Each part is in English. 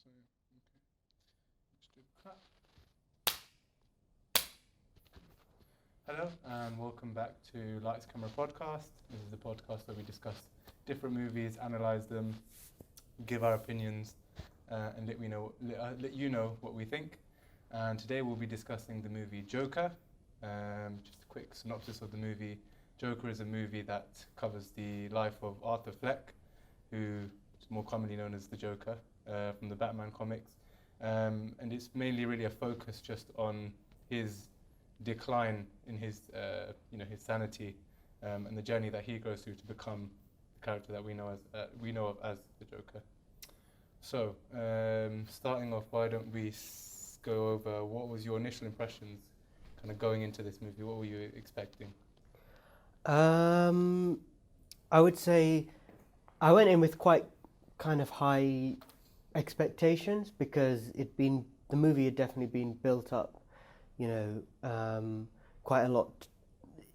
So, okay, let's do that. Hello, and welcome back to Lights Camera Podcast. This is the podcast where we discuss different movies, analyze them, give our opinions, and let you know what we think. And today we'll be discussing the movie Joker. Just a quick synopsis of the movie. Joker is a movie that covers the life of Arthur Fleck, who is more commonly known as the Joker from the Batman comics. And it's mainly really a focus just on his decline in his sanity and the journey that he goes through to become the character that we know of as the Joker. So, starting off, why don't we go over what was your initial impressions, kind of going into this movie? What were you expecting? I would say I went in with quite kind of high expectations because the movie had definitely been built up, quite a lot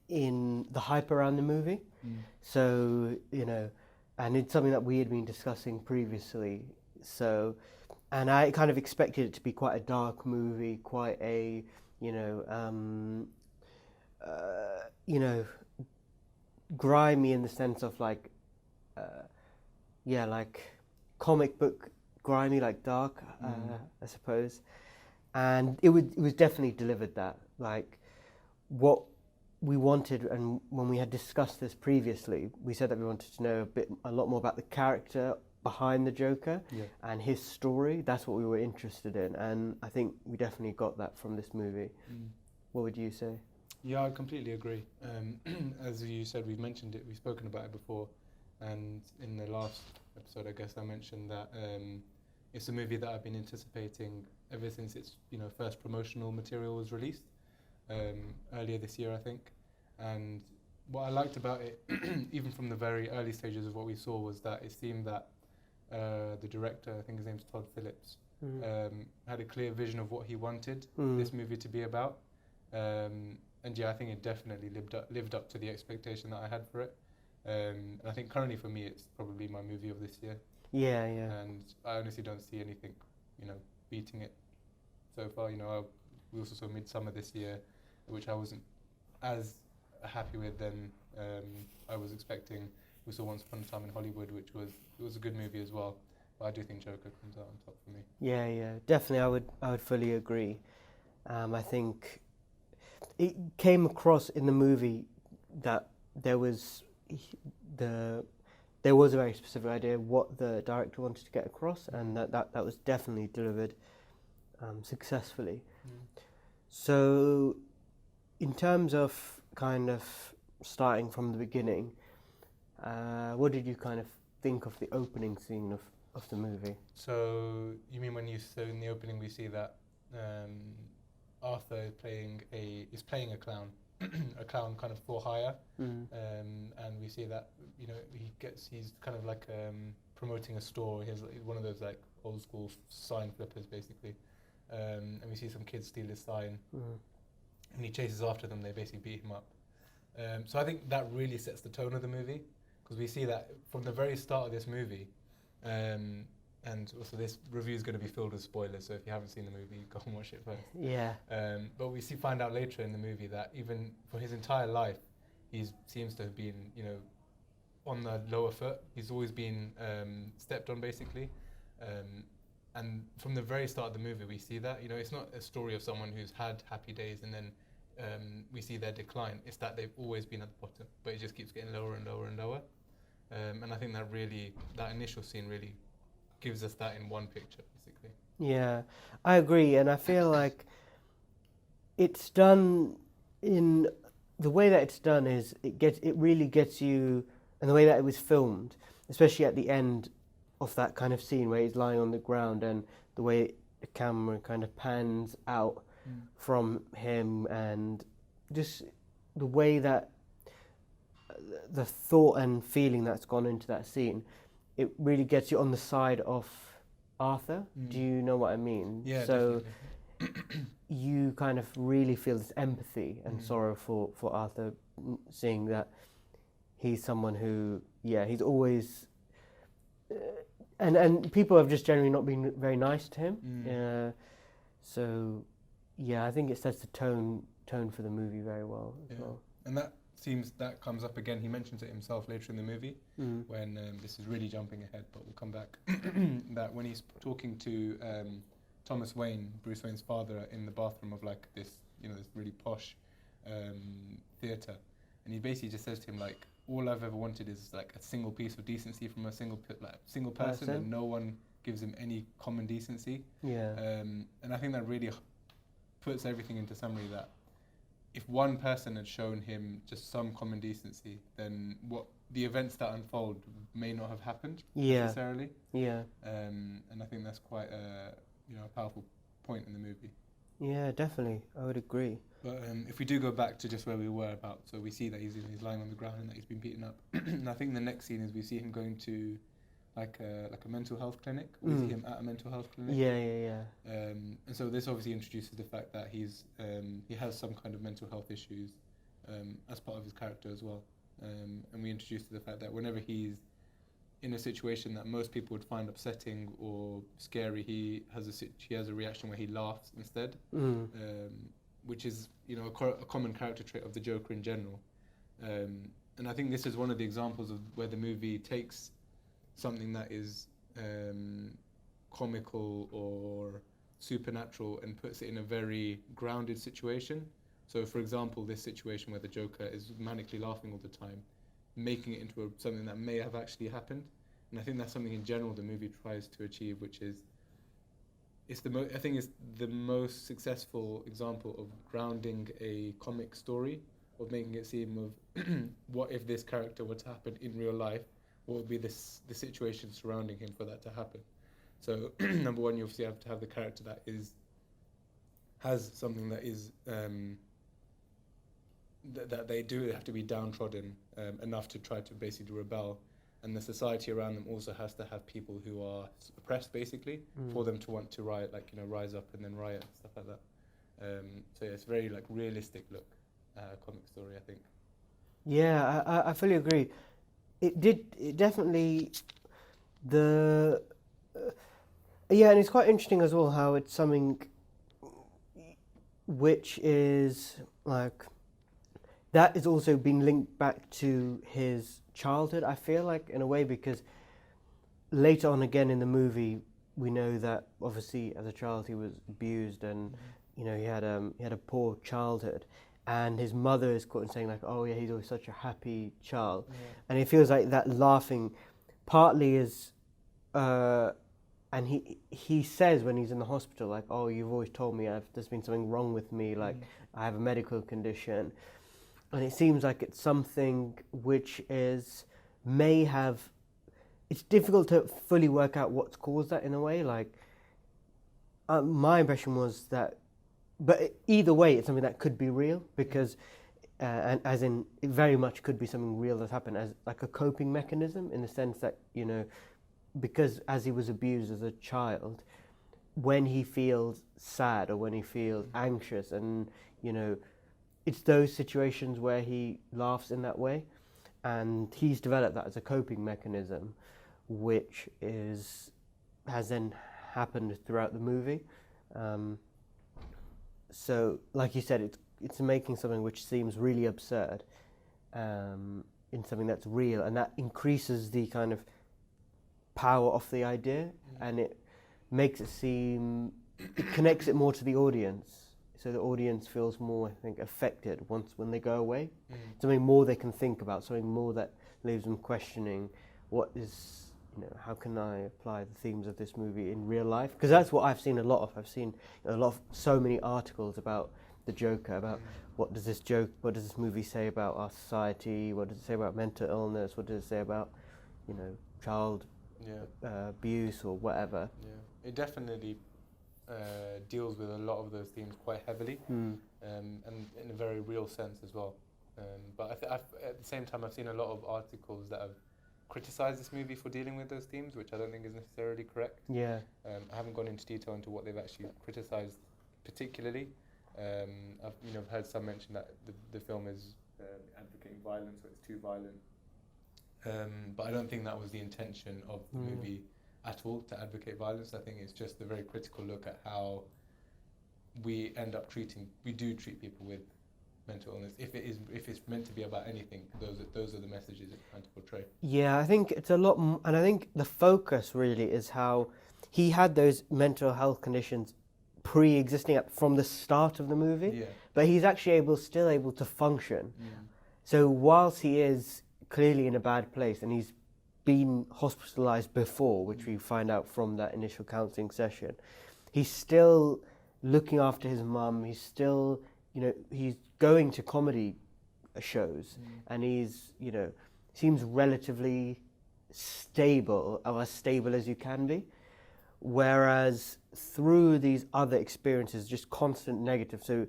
in the hype around the movie. So, and it's something that we had been discussing previously. So, and I kind of expected it to be quite a dark movie, quite a, grimy in the sense of like comic book grimy, like dark, I suppose. And it was definitely delivered that, like what we wanted. And when we had discussed this previously, we said that we wanted to know a lot more about the character behind the Joker and his story. That's what we were interested in, and I think we definitely got that from this movie. What would you say? Yeah, I completely agree. As you said, we've mentioned it, we've spoken about it before, and in the last episode, I guess I mentioned that it's a movie that I've been anticipating ever since its first promotional material was released earlier this year, I think. And what I liked about it, even from the very early stages of what we saw, was that it seemed that the director, I think his name's Todd Phillips, had a clear vision of what he wanted this movie to be about. And yeah, I think it definitely lived up to the expectation that I had for it. And I think currently for me, it's probably my movie of this year. Yeah. And I honestly don't see anything, beating it so far. We also saw Midsummer this year, which I wasn't as happy with than I was expecting. We saw Once Upon a Time in Hollywood, which was a good movie as well. But I do think Joker comes out on top for me. Yeah, definitely. I would fully agree. I think it came across in the movie that there was a very specific idea what the director wanted to get across, and that was definitely delivered successfully. So, in terms of kind of starting from the beginning, what did you kind of think of the opening scene of the movie? So you mean so in the opening we see that Arthur is playing a clown, a clown kind of for hire, and we see that he's kind of like promoting a store. He has one of those like old school sign flippers basically, and we see some kids steal his sign, and he chases after them. They basically beat him up. So I think that really sets the tone of the movie, because we see that from the very start of this movie. And also this review is going to be filled with spoilers, so if you haven't seen the movie, go and watch it first. Yeah. But we find out later in the movie that even for his entire life, he seems to have been, on the lower foot. He's always been stepped on, basically. And from the very start of the movie, we see that. It's not a story of someone who's had happy days and then we see their decline. It's that they've always been at the bottom, but it just keeps getting lower and lower and lower. And I think that initial scene really gives us that in one picture, basically. Yeah, I agree, and I feel like it's done in the way that it's done is it really gets you, and the way that it was filmed, especially at the end of that kind of scene where he's lying on the ground, and the way the camera kind of pans out from him, and just the way that the thought and feeling that's gone into that scene, it really gets you on the side of Arthur. Do you know what I mean? Yeah, so definitely. you kind of really feel this empathy and sorrow for Arthur, seeing that he's someone who, he's always and people have just generally not been very nice to him. Mm. So yeah, I think it sets the tone for the movie very well as well. And that comes up again. He mentions it himself later in the movie when this is really jumping ahead, but we'll come back. That when he's talking to Thomas Wayne, Bruce Wayne's father, in the bathroom of like this, this really posh theater, and he basically just says to him like, all I've ever wanted is like a single piece of decency from a single person, and no one gives him any common decency. Yeah. And I think that really puts everything into summary, that if one person had shown him just some common decency, then what the events that unfold may not have happened necessarily. Yeah. And I think that's quite a powerful point in the movie. Yeah, definitely. I would agree. But if we do go back to just where we were so we see that he's lying on the ground and that he's been beaten up. And I think the next scene is we see him going to like a mental health clinic. We see him at a mental health clinic. Yeah. And so this obviously introduces the fact that he has some kind of mental health issues as part of his character as well. And we introduce to the fact that whenever he's in a situation that most people would find upsetting or scary, he has a reaction where he laughs instead, which is a common character trait of the Joker in general. And I think this is one of the examples of where the movie takes something that is comical or supernatural and puts it in a very grounded situation. So, for example, this situation where the Joker is manically laughing all the time, making it into something that may have actually happened. And I think that's something in general the movie tries to achieve, which is I think it's the most successful example of grounding a comic story, of making it seem of what if this character were to happen in real life, what would be the situation surrounding him for that to happen. So number one, you obviously have to have the character that has something that is that they have to be downtrodden enough to try to basically rebel, and the society around them also has to have people who are oppressed basically for them to want to riot, rise up and then riot and stuff like that. So yeah, it's a very realistic look comic story, I think. Yeah, I fully agree. It definitely and it's quite interesting as well how it's something which is that is also been linked back to his childhood, I feel like, in a way, because later on again in the movie we know that obviously as a child he was abused and he had a poor childhood, and his mother is quoted saying oh yeah, he's always such a happy child, and it feels like that laughing partly is and he says when he's in the hospital oh, you've always told me there's been something wrong with me, I have a medical condition. And it seems like it's something which it's difficult to fully work out what's caused that in a way. My impression was that, but either way, it's something that could be real because, and as in, it very much could be something real that's happened as a coping mechanism, in the sense that, because as he was abused as a child, when he feels sad or when he feels anxious and, it's those situations where he laughs in that way, and he's developed that as a coping mechanism, which has then happened throughout the movie. So, like you said, it's making something which seems really absurd in something that's real, and that increases the kind of power of the idea, and it makes it connects it more to the audience. So the audience feels more, I think, affected when they go away. Something more they can think about, something more that leaves them questioning how can I apply the themes of this movie in real life? Because that's what I've seen a lot of. I've seen so many articles about the Joker, about what does this movie say about our society? What does it say about mental illness? What does it say about, child abuse or whatever? Yeah, it definitely deals with a lot of those themes quite heavily, and in a very real sense as well. But at the same time, I've seen a lot of articles that have criticised this movie for dealing with those themes, which I don't think is necessarily correct. Yeah. I haven't gone into detail into what they've actually criticised particularly. I've heard some mention that the film is advocating violence, or it's too violent. But I don't think that was the intention of the movie at all to advocate violence. I think it's just a very critical look at how we end up we do treat people with mental illness. If it's meant to be about anything, those are the messages it's trying to portray. Yeah, I think it's a lot, and I think the focus really is how he had those mental health conditions pre-existing from the start of the movie, Yeah. but he's actually still able to function. So whilst he is clearly in a bad place, and he's been hospitalized before, which we find out from that initial counseling session, he's still looking after his mum. He's still, he's going to comedy shows, and he's, seems relatively stable, or as stable as you can be. Whereas through these other experiences, just constant negative, so,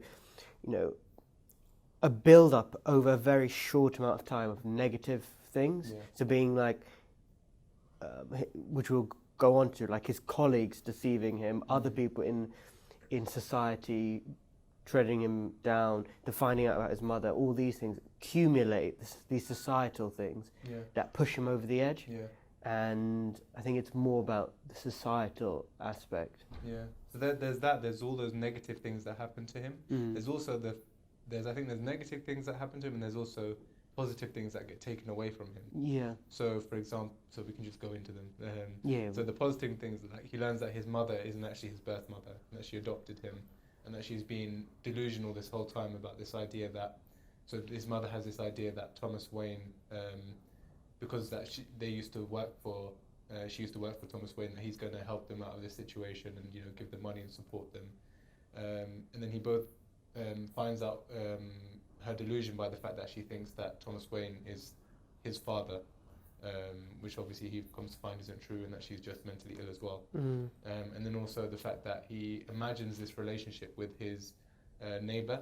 a build-up over a very short amount of time of negative things. Yeah. So being like, which we'll go on to, like his colleagues deceiving him, other people in society treading him down, to finding out about his mother, all these things accumulate, these societal things that push him over the edge. Yeah. And I think it's more about the societal aspect. Yeah. So there's all those negative things that happen to him. There's also there's negative things that happen to him, and there's also positive things that get taken away from him. Yeah. So for example, so we can just go into them. Yeah. So the positive things, like he learns that his mother isn't actually his birth mother, and that she adopted him, and that she's been delusional this whole time about this idea that, so his mother has this idea that Thomas Wayne, because they used to work for, she used to work for Thomas Wayne, that he's going to help them out of this situation and give them money and support them, and then he both finds out her delusion by the fact that she thinks that Thomas Wayne is his father, which obviously he comes to find isn't true, and that she's just mentally ill as well. And then also the fact that he imagines this relationship with his neighbour,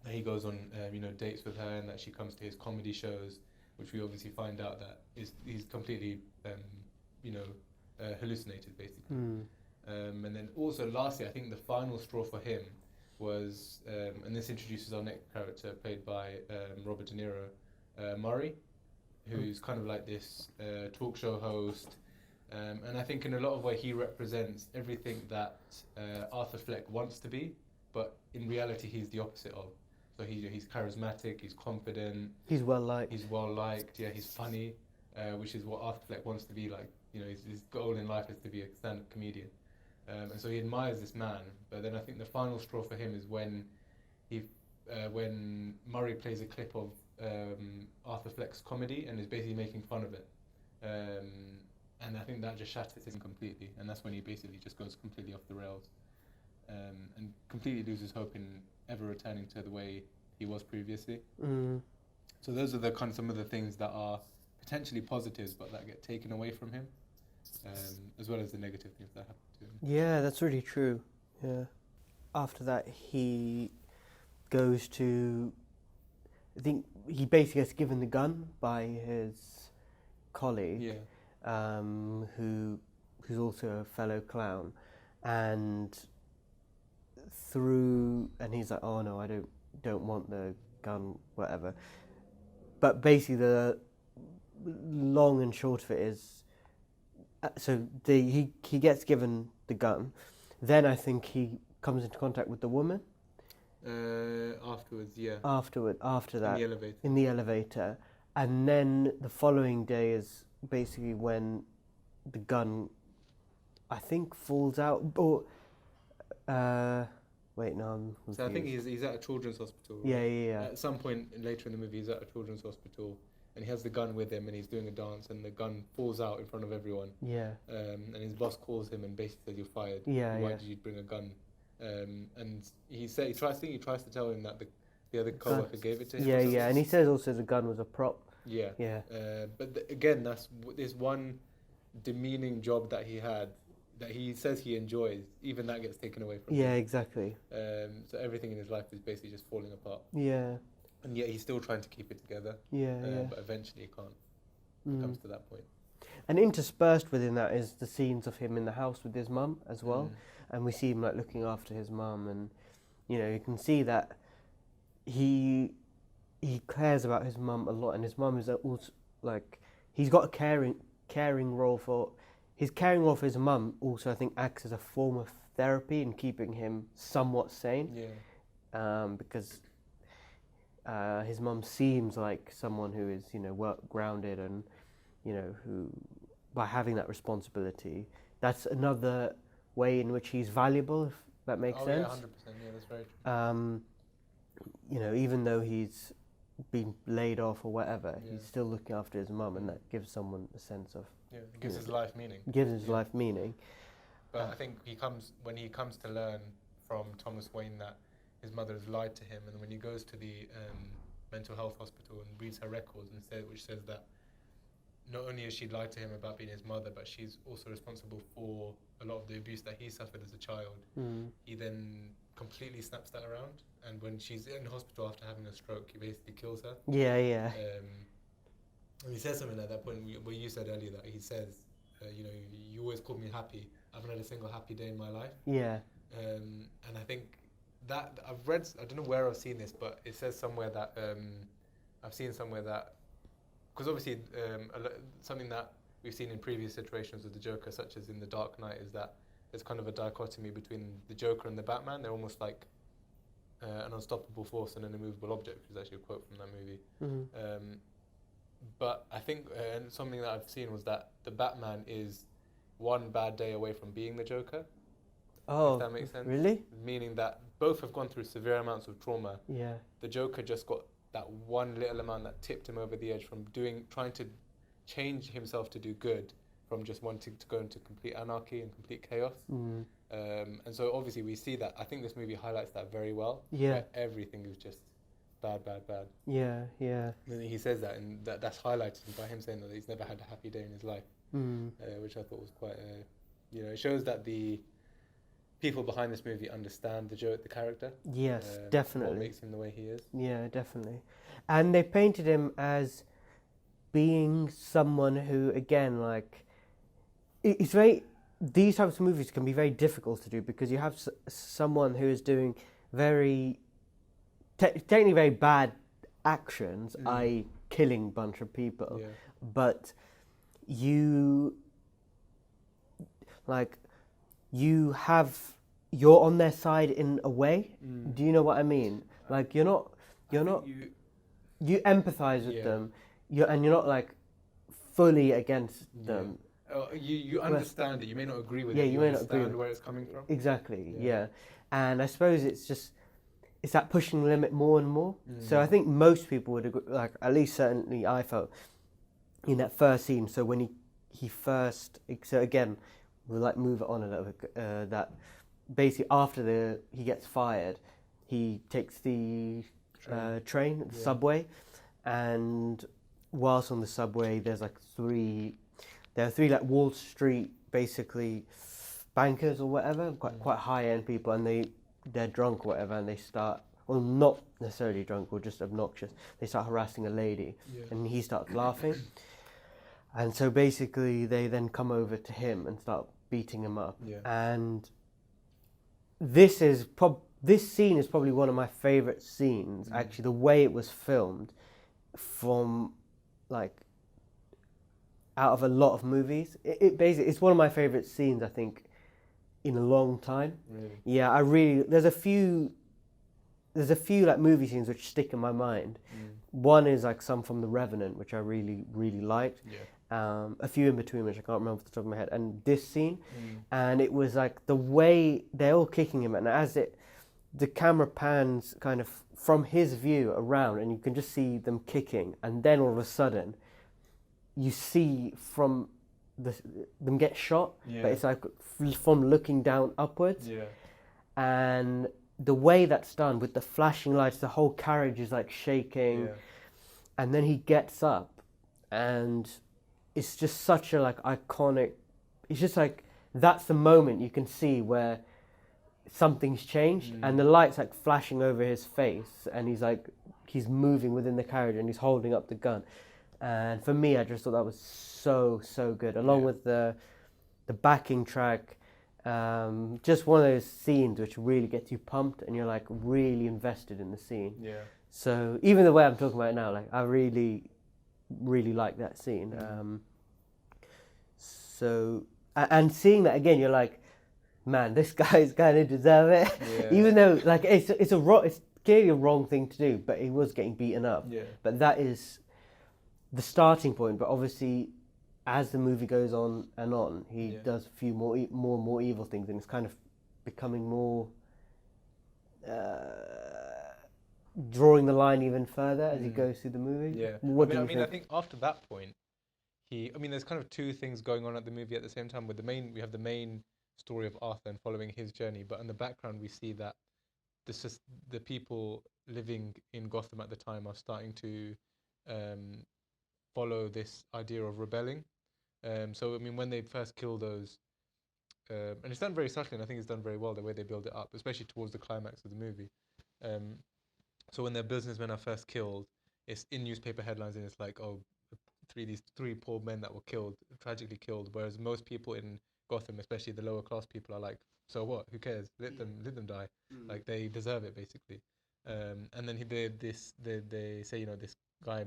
that he goes on dates with her, and that she comes to his comedy shows, which we obviously find out that he's completely hallucinated, basically. And then also lastly, I think the final straw for him was, and this introduces our next character played by Robert De Niro, Murray, who's kind of like this talk show host, and I think in a lot of ways he represents everything that Arthur Fleck wants to be, but in reality he's the opposite of. So he's charismatic, he's confident, He's well liked. Yeah, he's funny, which is what Arthur Fleck wants to be like. His goal in life is to be a stand-up comedian. And so he admires this man, but then I think the final straw for him is when Murray plays a clip of Arthur Fleck's comedy and is basically making fun of it. And I think that just shatters him completely, and that's when he basically just goes completely off the rails, and completely loses hope in ever returning to the way he was previously. So those are the kind of some of the things that are potentially positives, but that get taken away from him, as well as the negative things that happen to him. Yeah, that's really true. Yeah. After that, he goes to, I think he basically gets given the gun by his colleague, who's also a fellow clown, and he's like, oh no, I don't want the gun, whatever. But basically, the long and short of it is, so he gets given the gun. Then I think he comes into contact with the woman. After that. In the elevator. And then the following day is basically when the gun, I think, falls out. Or, wait, no, I'm confused. So I think he's at a children's hospital. Right? Yeah. At some point later in the movie, he's at a children's hospital, and he has the gun with him, and he's doing a dance, and the gun falls out in front of everyone. Yeah. And his boss calls him and basically says, "You're fired. Why did you bring a gun?" And he tries to tell him that the other coworker gave it to him. Yeah, and he says also the gun was a prop. Yeah. But again, that's this one demeaning job that he had, that he says he enjoys. Even that gets taken away from him. Yeah, exactly. So everything in his life is basically just falling apart. Yeah. And yet he's still trying to keep it together. Yeah. But eventually he can't. It comes to that point. And interspersed within that is the scenes of him in the house with his mum as well. And we see him like looking after his mum, and you can see that he cares about his mum a lot, and his mum is also like, he's got a caring role for his caring of his mum also, I think, acts as a form of therapy in keeping him somewhat sane. Because his mum seems like someone who is, work grounded, and who, by having that responsibility, that's another way in which he's valuable, if that makes sense. Oh yeah, 100%. Yeah, that's very true. Even though he's been laid off or whatever, he's still looking after his mum, and that gives someone a sense of It gives his life meaning. Life meaning. But I think when he comes to learn from Thomas Wayne that his mother has lied to him, and when he goes to the mental health hospital and reads her records which says that not only has she lied to him about being his mother, but she's also responsible for a lot of the abuse that he suffered as a child. He then completely snaps that around, and when she's in hospital after having a stroke, he basically kills her. And he says something at that point where you said earlier that he says, you always called me happy. I haven't had a single happy day in my life. And I think that I've read, I don't know where I've seen this, but it says somewhere that I've seen somewhere that, because obviously something that we've seen in previous iterations of the Joker, such as in The Dark Knight, is that there's kind of a dichotomy between the Joker and the Batman. They're almost like an unstoppable force and an immovable object, which is actually a quote from that movie. But I think something that I've seen was that the Batman is one bad day away from being the Joker. Oh, if that makes sense. Really? Meaning that both have gone through severe amounts of trauma. The Joker just got that one little amount that tipped him over the edge from trying to change himself to do good, from just wanting to go into complete anarchy and complete chaos. And so obviously we see that. I think this movie highlights that very well. Where everything is just bad. And he says that, and that's highlighted by him saying that he's never had a happy day in his life, which I thought was quite, it shows that the people behind this movie understand the character. Yes, definitely. What makes him the way he is. Yeah, definitely. And they painted him as being someone who, again, like, it's very, these types of movies can be very difficult to do because you have someone who is doing very, technically very bad actions, i.e. killing a bunch of people, but you're on their side in a way. Do you know what I mean? Like you empathize with them, you're not like fully against them. You understand it. You may not agree with it. You may not agree with where it's coming from. Exactly. Yeah. And I suppose it's that pushing the limit more and more. So I think most people would agree. Like at least certainly I felt in that first scene. So when he first. So again, we'll like move it on a little bit. That basically after he gets fired, he takes the train, the subway, and whilst on the subway, there are three like Wall Street basically bankers or whatever, quite high end people, and they're drunk or whatever, and they start, well, not necessarily drunk or just obnoxious. They start harassing a lady, and he starts laughing, and so basically they then come over to him and start beating him up, and this scene is probably one of my favourite scenes. Actually, the way it was filmed, from like out of a lot of movies, it basically it's one of my favourite scenes I think in a long time. Really? Yeah, there's a few like movie scenes which stick in my mind. One is like some from The Revenant, which I really liked. A few in between, which I can't remember off the top of my head, and this scene, and it was like the way they're all kicking him, and as the camera pans kind of from his view around, and you can just see them kicking, and then all of a sudden, you see from them get shot, but it's like from looking down upwards, and the way that's done with the flashing lights, the whole carriage is like shaking, and then he gets up, and it's just such a like iconic. It's just like that's the moment you can see where something's changed, and the light's like flashing over his face, and he's moving within the carriage, and he's holding up the gun. And for me, I just thought that was so good, along with the backing track. Just one of those scenes which really gets you pumped, and you're like really invested in the scene. So even the way I'm talking about it now, like I really like that scene. So And seeing that again, you're like, man, this guy's kind of deserve it. Yeah. Even though like it's clearly a wrong thing to do, but he was getting beaten up. Yeah. But that is the starting point. But obviously, as the movie goes on and on, he does a few more and more evil things, and it's kind of becoming more drawing the line even further as he goes through the movie. Yeah. I think after that point, there's kind of two things going on at the movie at the same time. We have the main story of Arthur and following his journey, but in the background we see that the people living in Gotham at the time are starting to follow this idea of rebelling. So when they first kill those, and it's done very subtly, and I think it's done very well the way they build it up, especially towards the climax of the movie. So when their businessmen are first killed, it's in newspaper headlines, and it's like, oh, these three poor men that were killed, tragically killed. Whereas most people in Gotham, especially the lower class people, are like, so what? Who cares? Let them die. Like they deserve it, basically. And then they say, this guy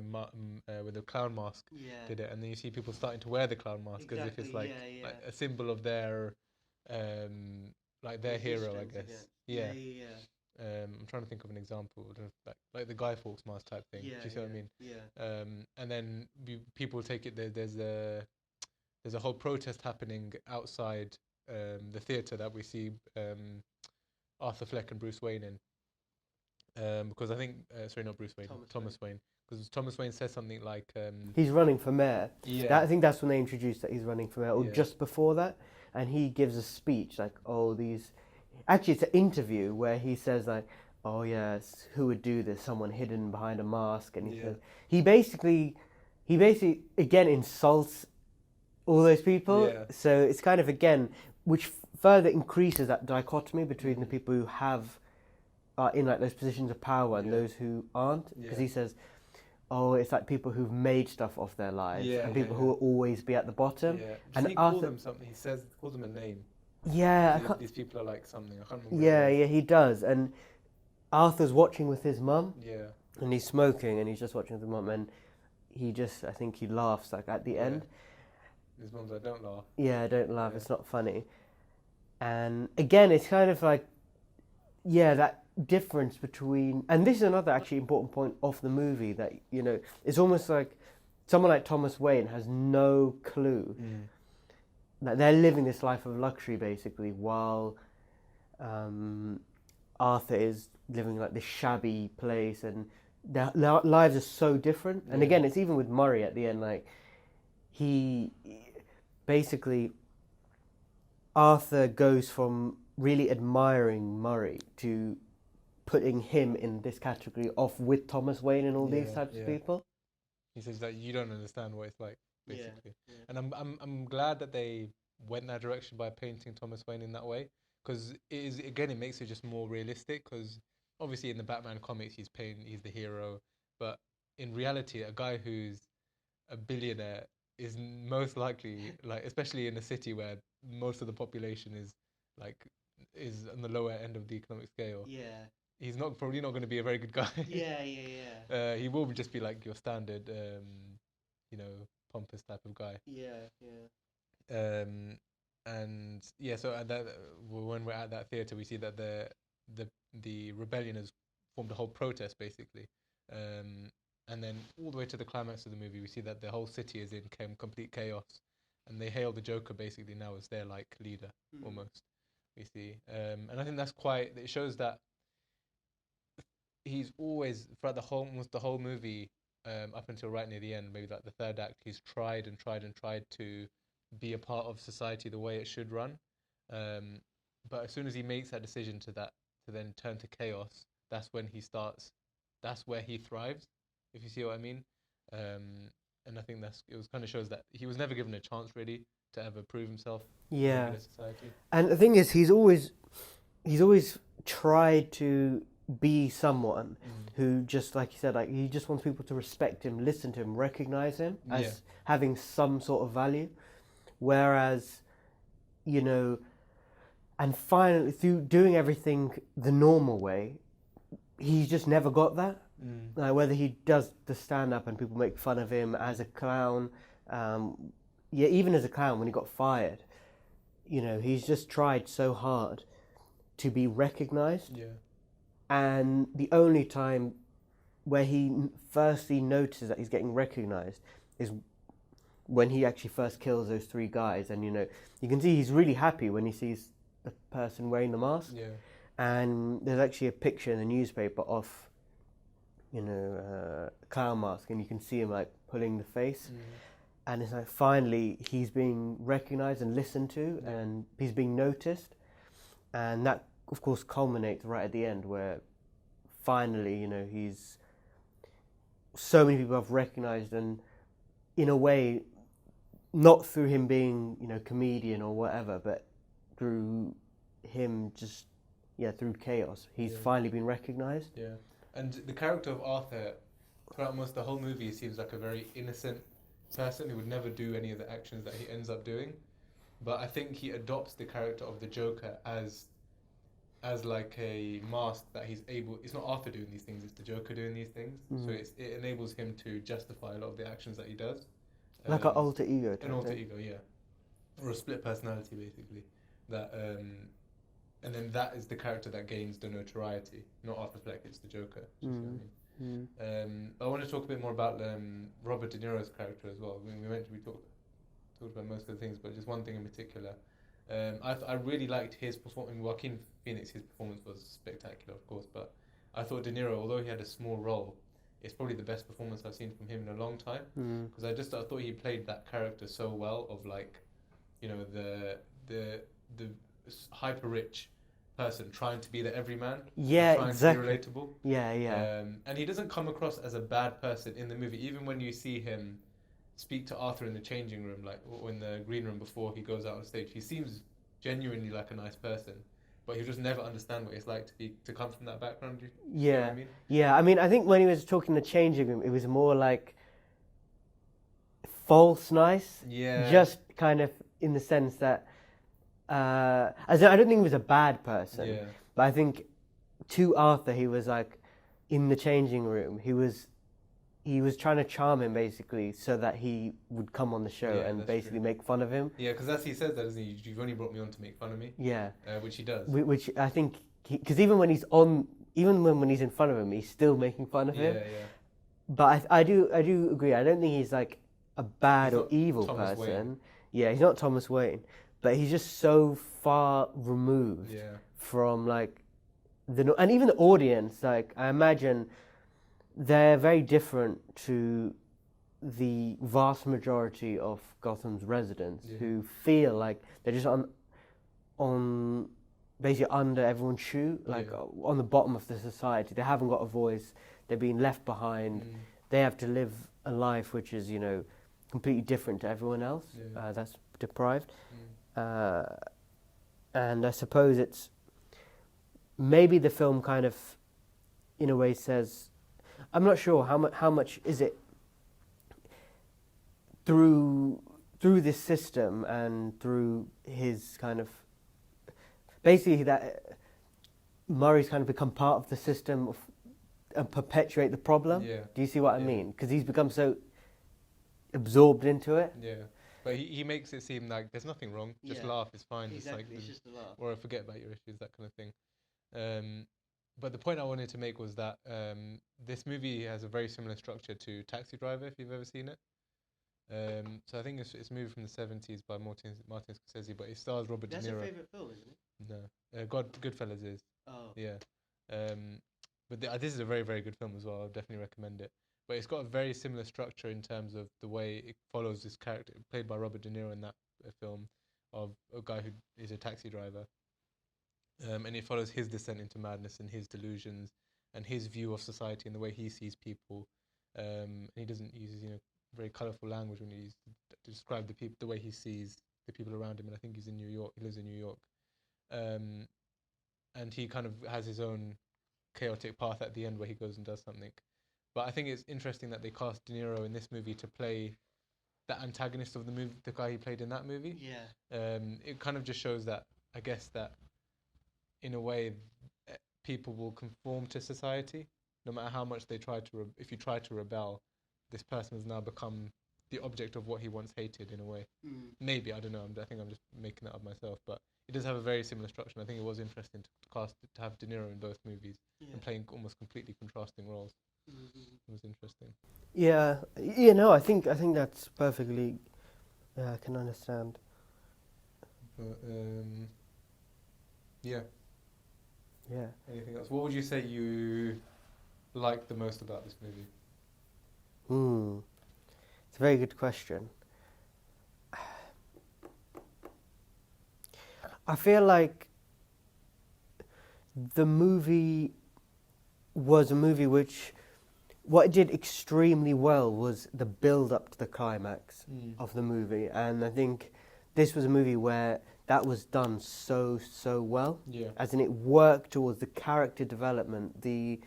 with the clown mask did it, and then you see people starting to wear the clown mask as if it's like a symbol of their like their hero, I guess. Yeah. I'm trying to think of an example, like the Guy Fawkes mask type thing. Do you see what I mean? Yeah. And then people take it. There's a whole protest happening outside the theatre that we see Arthur Fleck and Bruce Wayne in. Because I think not Bruce Wayne, Thomas Wayne. Because Thomas Wayne says something like he's running for mayor. Yeah. I think that's when they introduced that he's running for mayor, or just before that, and he gives a speech like, actually, it's an interview where he says like, "Oh yes, who would do this? Someone hidden behind a mask." And he says he basically again insults all those people. Yeah. So it's kind of again, which further increases that dichotomy between the people who are in like those positions of power and those who aren't. Because he says, "Oh, it's like people who've made stuff of their lives and people who will always be at the bottom." Yeah. And he calls them something. He calls them a name. Yeah, these people are like something. I can't remember. Yeah, he does. And Arthur's watching with his mum. Yeah. And he's smoking, and he's just watching with his mum, and I think he laughs like at the end. His mum's like, "Don't laugh." Yeah, don't laugh. Yeah. It's not funny. And again, it's kind of like, that difference between, and this is another actually important point of the movie that it's almost like someone like Thomas Wayne has no clue. Like they're living this life of luxury basically, while Arthur is living like this shabby place, and their lives are so different. And again, it's even with Murray at the end, like he basically, Arthur goes from really admiring Murray to putting him in this category off with Thomas Wayne and all these types of people. He says that you don't understand what it's like, basically. Yeah. And I'm glad that they went that direction by painting Thomas Wayne in that way, because it makes it just more realistic. Because obviously in the Batman comics he's the hero, but in reality a guy who's a billionaire is most likely, like especially in a city where most of the population is on the lower end of the economic scale. Yeah. He's probably not going to be a very good guy. Yeah. He will just be like your standard, pompous type of guy. Yeah. So when we're at that theatre, we see that the rebellion has formed a whole protest basically, and then all the way to the climax of the movie, we see that the whole city is in complete chaos, and they hail the Joker basically now as their like leader almost. We see, and I think that's it shows that he's always throughout almost the whole movie, up until right near the end, maybe like the third act, he's tried to be a part of society the way it should run, but as soon as he makes that decision to then turn to chaos, that's where he thrives, if you see what I mean. And I think it kind of shows that he was never given a chance really to ever prove himself in society. And the thing is, he's always tried to be someone who, just like you said, like he just wants people to respect him, listen to him, recognize him as having some sort of value. Whereas, and finally through doing everything the normal way, he's just never got that. Whether he does the stand-up and people make fun of him as a clown, even as a clown when he got fired, you know, he's just tried so hard to be recognized, Yeah. and the only time where he firstly notices that he's getting recognized is when he actually first kills those three guys. And you know, you can see he's really happy when he sees a person wearing the mask. Yeah. And there's actually a picture in the newspaper of, you know, a clown mask, and you can see him like pulling the face. And it's like finally he's being recognized and listened to, Yeah. and he's being noticed. And that of course culminates right at the end, where finally, you know, he's so many people have recognized, and in a way, not through him being, you know, comedian or whatever, but through him just, yeah, through chaos, he's Yeah. finally been recognized. Yeah. And the character of Arthur, throughout most of the whole movie, seems like a very innocent person who would never do any of the actions that he ends up doing. But I think he adopts the character of the Joker as like a mask that he's able. It's not Arthur doing these things; it's the Joker doing these things. So it enables him to justify a lot of the actions that he does. Like an alter ego type An alter thing. ego, yeah, or a split personality, basically. That and then that is the character that gains the notoriety, not Arthur Fleck. It's the Joker. Do you see what I mean? I want to talk a bit more about Robert De Niro's character as well. I mean, we talked about most of the things, but just one thing in particular. I really liked his performance. Joaquin Phoenix, his performance was spectacular, of course, but I thought De Niro, although he had a small role, it's probably the best performance I've seen from him in a long time. Because I thought he played that character so well, of like, you know, the hyper rich person trying to be the everyman, Yeah, trying exactly. to be relatable. Yeah. And he doesn't come across as a bad person in the movie, even when you see him speak to Arthur in the changing room, like, or in the green room before he goes out on stage. He seems genuinely like a nice person, but he'll just never understand what it's like to come from that background. Do you know what I mean? Yeah. I mean, I think when he was talking in the changing room, it was more like false nice. Yeah. Just kind of in the sense that, as in, I don't think he was a bad person, Yeah. but I think to Arthur, he was like, in the changing room, he was trying to charm him basically, so that he would come on the show Yeah, and that's basically true. make fun of him. Yeah, because he says that, doesn't he? You've only brought me on to make fun of me. Yeah, Which he does. which I think, because even when he's in front of him, he's still making fun of him. Yeah. But I do agree. I don't think he's like a bad He's or not evil Thomas person. Wayne. Yeah, he's not Thomas Wayne, but he's just so far removed Yeah. from like and even the audience. Like, I imagine they're very different to the vast majority of Gotham's residents, Yeah. who feel like they're just on basically under everyone's shoe, like Yeah. on the bottom of the society. They haven't got a voice. They're being left behind. They have to live a life which is, you know, completely different to everyone else. Yeah. That's deprived. And I suppose it's maybe the film kind of, in a way, says, I'm not sure how much is it through this system and through his kind of, basically that Murray's kind of become part of the system and perpetuate the problem. Yeah. Do you see what I Yeah. mean? Because he's become so absorbed into it. Yeah. But he makes it seem like there's nothing wrong. Just Yeah. laugh, it's fine. Exactly, It's like, it's just a laugh. or forget about your issues, that kind of thing. But the point I wanted to make was that this movie has a very similar structure to Taxi Driver, if you've ever seen it. So I think it's a movie from the 70s by Martin Scorsese, but it stars Robert De Niro. favourite film, isn't it? No, Goodfellas is. Oh. Yeah. But this is a very, very good film as well. I'll definitely recommend it. But it's got a very similar structure in terms of the way it follows this character played by Robert De Niro in that film, of a guy who is a taxi driver. And it follows his descent into madness and his delusions and his view of society and the way he sees people. And he doesn't use, very colourful language when he to describe the way he sees the people around him. And I think he's in New York. He lives in New York. And he kind of has his own chaotic path at the end where he goes and does something. But I think it's interesting that they cast De Niro in this movie to play the antagonist of the movie, the guy he played in that movie. Yeah. It kind of just shows that, I guess, that in a way, people will conform to society, no matter how much they try to. If you try to rebel, this person has now become the object of what he once hated in a way. Maybe, I don't know. I think I'm just making that up myself, but it does have a very similar structure. And I think it was interesting to have De Niro in both movies and playing almost completely contrasting roles. It was interesting. Yeah, you know, I think that's perfectly. I can understand. But yeah. Yeah. Anything else? What would you say you liked the most about this movie? It's a very good question. I feel like the movie was a movie which, what it did extremely well was the build up to the climax of the movie, and I think this was a movie where that was done so well. Yeah. As in, it worked towards the character development, the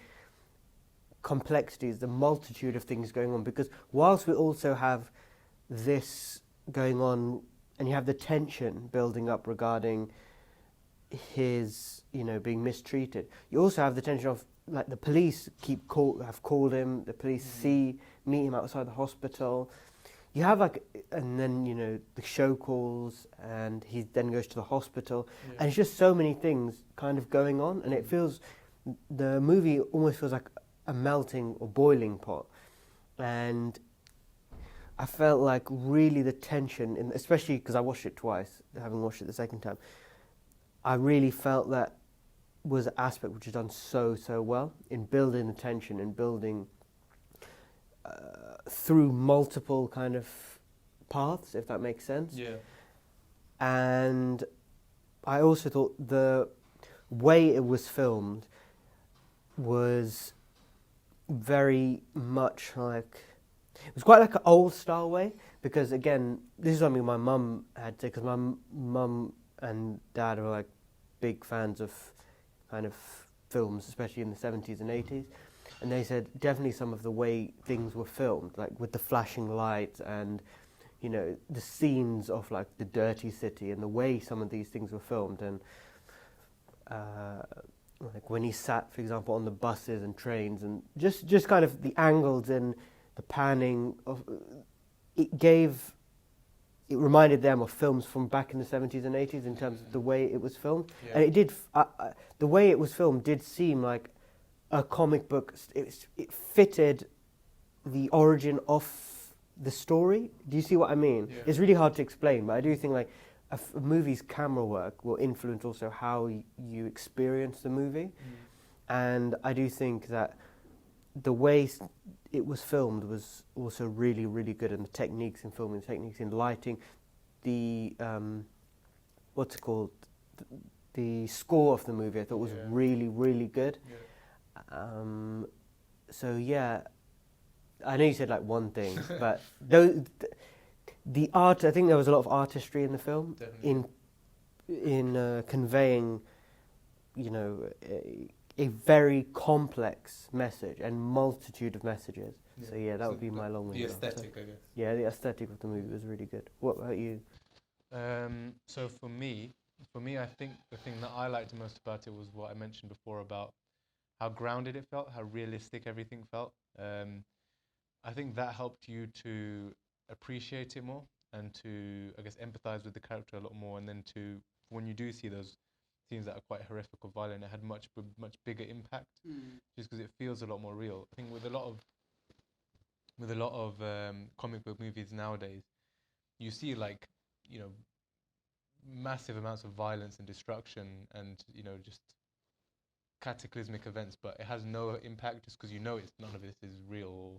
complexities, the multitude of things going on. Because whilst we also have this going on, and you have the tension building up regarding his, being mistreated, you also have the tension of, like, the police have called him, the police meet him outside the hospital. You have, like, and then, the show calls, and he then goes to the hospital, and it's just so many things kind of going on, and it feels, the movie almost feels like a melting or boiling pot. And I felt like really the tension, especially because I watched it twice, having watched it the second time, I really felt that was an aspect which is done so well in building the tension and building through multiple kind of paths, if that makes sense. Yeah. And I also thought the way it was filmed was very much like, it was quite like an old style way, because again, this is something my mum had to, because my mum and dad are like big fans of kind of films, especially in the 70s and 80s. And they said definitely some of the way things were filmed, like with the flashing lights and, the scenes of like the dirty city and the way some of these things were filmed. And like when he sat, for example, on the buses and trains, and just kind of the angles and the panning of it reminded them of films from back in the 70s and 80s in terms of the way it was filmed. Yeah. And it did, the way it was filmed did seem like a comic book. It fitted the origin of the story. Do you see what I mean? Yeah. It's really hard to explain, but I do think like a movie's camera work will influence also how you experience the movie. And I do think that the way it was filmed was also really, really good, and the techniques in filming, the techniques in lighting, the what's it called, the score of the movie I thought was really, really good. So yeah, I know you said like one thing, but the art, I think there was a lot of artistry in the film. Definitely. in conveying, a very complex message and multitude of messages. So yeah, that would be my long The answer. aesthetic, I guess. Yeah, the aesthetic of the movie was really good. What about you? So for me, I think the thing that I liked most about it was what I mentioned before about how grounded it felt, how realistic everything felt. I think that helped you to appreciate it more and to, I guess, empathize with the character a lot more. And then when you do see those scenes that are quite horrific or violent, it had much bigger impact, just because it feels a lot more real. I think with a lot of comic book movies nowadays, you see like, massive amounts of violence and destruction and, just cataclysmic events, but it has no impact just because none of this is real.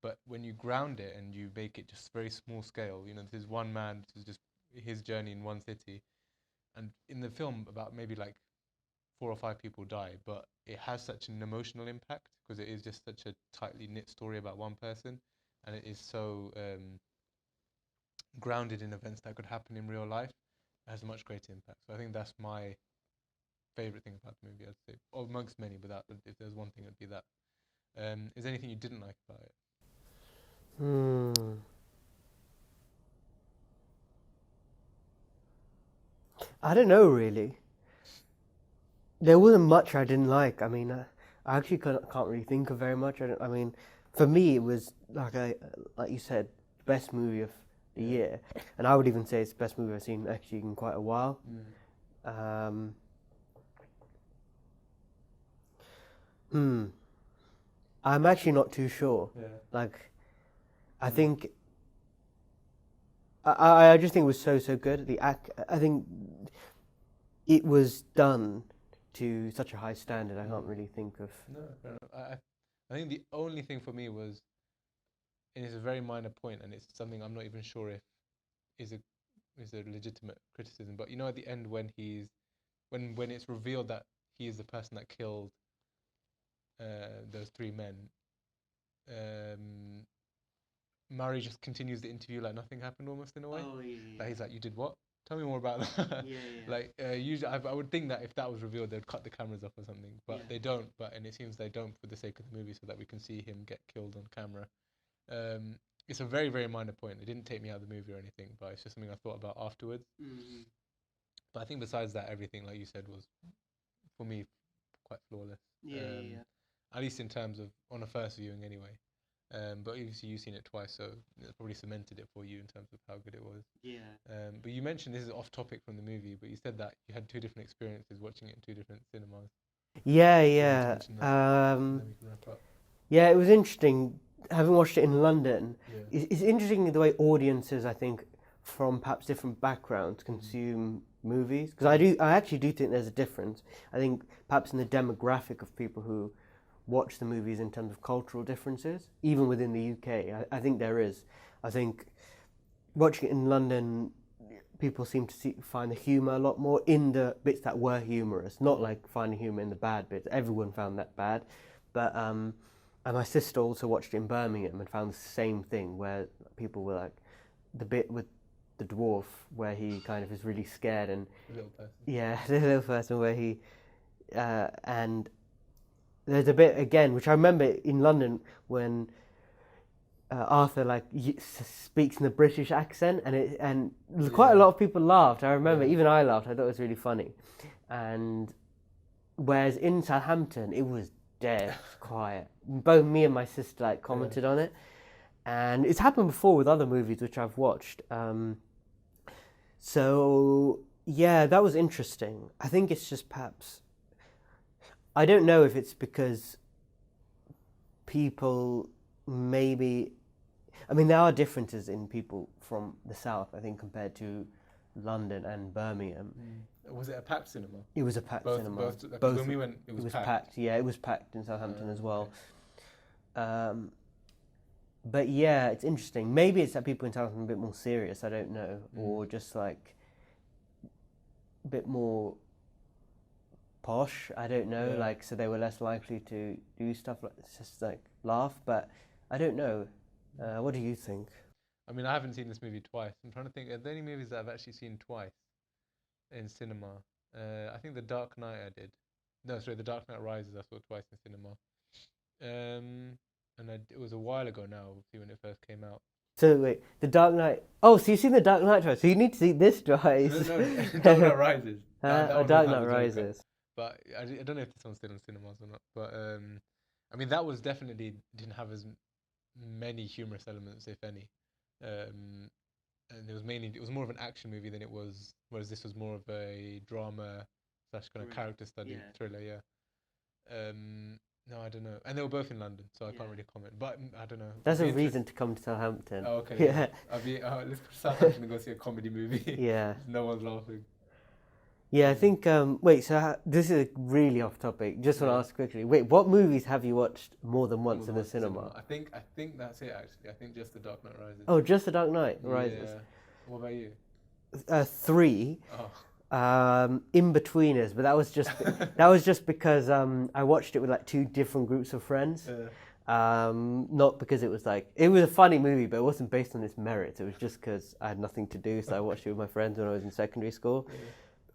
But when you ground it and you make it just very small scale, this is one man, this is just his journey in one city. And in the film, about maybe like 4 or 5 people die, but it has such an emotional impact because it is just such a tightly knit story about one person, and it is so grounded in events that could happen in real life. It has a much greater impact. So I think that's my favorite thing about the movie, I'd say, or amongst many. But if there's one thing, it'd be that. Is there anything you didn't like about it? I don't know really. There wasn't much I didn't like. I mean, I actually can't really think of very much. I mean, for me, it was like you said, best movie of the year, and I would even say it's the best movie I've seen actually in quite a while. I'm actually not too sure. Yeah. Like, I think I just think it was so good. I think it was done to such a high standard. I can't really think of. No, fair enough. I think the only thing for me was, and it's a very minor point, and it's something I'm not even sure if is a legitimate criticism. But you know, at the end when when it's revealed that he is the person that killed those three men, Murray just continues the interview like nothing happened, almost in a way. Oh, yeah. Like he's like, "You did what? Tell me more about that." Yeah. Like usually, I would think that if that was revealed, they'd cut the cameras off or something, but they don't. And it seems they don't for the sake of the movie, so that we can see him get killed on camera. It's a very, very minor point. It didn't take me out of the movie or anything, but it's just something I thought about afterwards. Mm-hmm. But I think besides that, everything, like you said, was for me quite flawless. At least in terms of on a first viewing, anyway. But obviously you've seen it twice, so it probably cemented it for you in terms of how good it was. Yeah. But you mentioned, this is off topic from the movie, but you said that you had two different experiences watching it in two different cinemas. Yeah. Then we can wrap up. Yeah, it was interesting. Having watched it in London, Yeah. it's interesting the way audiences, I think, from perhaps different backgrounds consume movies. Because I actually do think there's a difference. I think perhaps in the demographic of people who watch the movies in terms of cultural differences, even within the UK, I think there is. I think watching it in London, people seem to find the humour a lot more in the bits that were humorous, not like finding humour in the bad bits. Everyone found that bad. But and my sister also watched it in Birmingham and found the same thing, where people were like, the bit with the dwarf where he kind of is really scared and The little person. yeah, the little person where he and there's a bit again which I remember in London when Arthur like speaks in the British accent, and quite a lot of people laughed. I remember even I laughed. I thought it was really funny, and whereas in Southampton it was dead quiet. Both me and my sister like commented on it, and it's happened before with other movies which I've watched. So yeah, that was interesting. I think it's just perhaps, I don't know if it's because people maybe, I mean there are differences in people from the south, I think, compared to London and Birmingham. Was it a packed cinema? It was a packed cinema. Both when we went, it was packed. Yeah, it was packed in Southampton as well. But yeah, it's interesting. Maybe it's that people in Southampton are a bit more serious, I don't know, or just like a bit more posh, I don't know, like so they were less likely to do stuff like just like laugh, but I don't know. What do you think? I mean, I haven't seen this movie twice. I'm trying to think, are there any movies that I've actually seen twice in cinema? I think The Dark Knight I did. No, sorry, The Dark Knight Rises I saw twice in cinema. And it was a while ago now, obviously, when it first came out. So wait, The Dark Knight. Oh, so you've seen The Dark Knight twice. So you need to see this twice. No, Dark Knight Rises. Dark Knight Rises. But I don't know if this one's still in cinemas or not. But I mean, that was definitely didn't have as many humorous elements, if any. And it was more of an action movie than it was, whereas this was more of a drama / kind of character study thriller. Yeah. No, I don't know. And they were both in London, so I can't really comment. But I don't know. That's a reason to come to Southampton. Oh, okay. Yeah. Let's go to Southampton and go see a comedy movie. Yeah. No one's laughing. Yeah, I think. Wait, so this is really off topic. Just want to ask quickly. Wait, what movies have you watched more than once in the cinema? I think that's it actually. I think just The Dark Knight Rises. Oh, just The Dark Knight Rises. Yeah. What about you? 3. Oh. In-betweeners, but that was just because I watched it with like 2 different groups of friends. Not because it was a funny movie, but it wasn't based on its merits. It was just because I had nothing to do, so I watched it with my friends when I was in secondary school.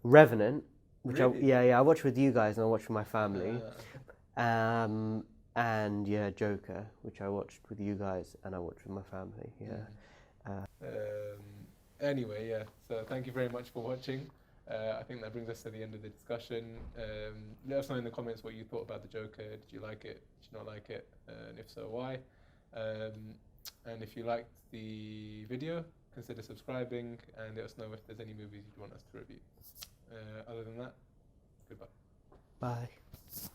Revenant, which I watched with you guys and I watched with my family. And Joker, which I watched with you guys and I watched with my family. Anyway, so thank you very much for watching. I think that brings us to the end of the discussion. Let us know in the comments what you thought about the Joker. Did you like it? Did you not like it? And if so, why? And if you liked the video, consider subscribing and let us know if there's any movies you'd want us to review. Other than that, goodbye. Bye.